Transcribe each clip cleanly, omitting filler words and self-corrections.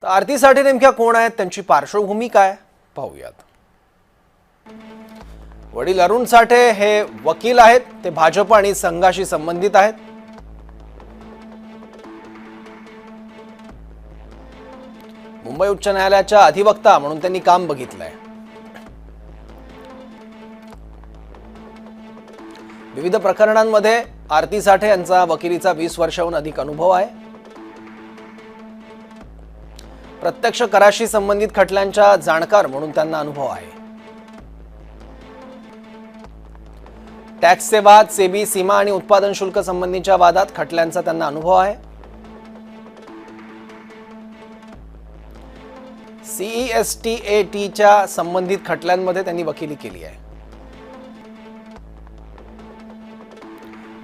तर आरती साठे नेमक्या कोण आहेत, त्यांची पार्श्वभूमी काय पाहूयात। वडील अरुण साठे हे वकील आहेत, ते भाजप आणि संघाशी संबंधित आहेत। मुंबई उच्च न्यायालयाच्या अधिवक्ता म्हणून त्यांनी काम बघितलंय। विविध प्रकरणांमध्ये आरती साठे यांचा वकिलीचा 20 वर्षांहून अधिक अनुभव आहे। प्रत्यक्ष कराशी संबंधित खटल्यांच्या जाणकार म्हणून त्यांना अनुभव आहे। टॅक्सचे वाद, सेबी, सीमा आणि उत्पादन शुल्क संबंधीच्या वादात खटल्यांचा त्यांना अनुभव आहे। CESTATच्या संबंधित खटल्यांमध्ये त्यांनी वकिली केली आहे।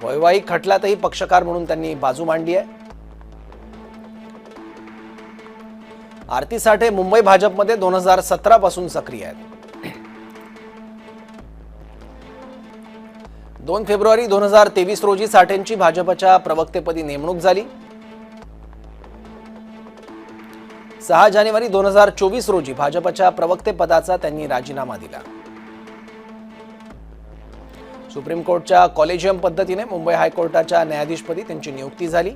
वैवाहिक खटल्यातही पक्षकार म्हणून त्यांनी बाजू मांडली आहे। आरती साठे मुंबई भाजपमध्ये 2017 पासून सक्रिय आहेत। 2 फेब्रुवारी 2023 रोजी साठेंची भाजपच्या प्रवक्तेपदी नेमणूक झाली। 6 जानेवारी 2024 रोजी भाजपच्या प्रवक्तेपदाचा त्यांनी राजीनामा दिला। सुप्रीम कोर्टच्या कॉलेजियम पद्धतीने मुंबई हायकोर्टाच्या न्यायाधीशपदी त्यांची नियुक्ती झाली।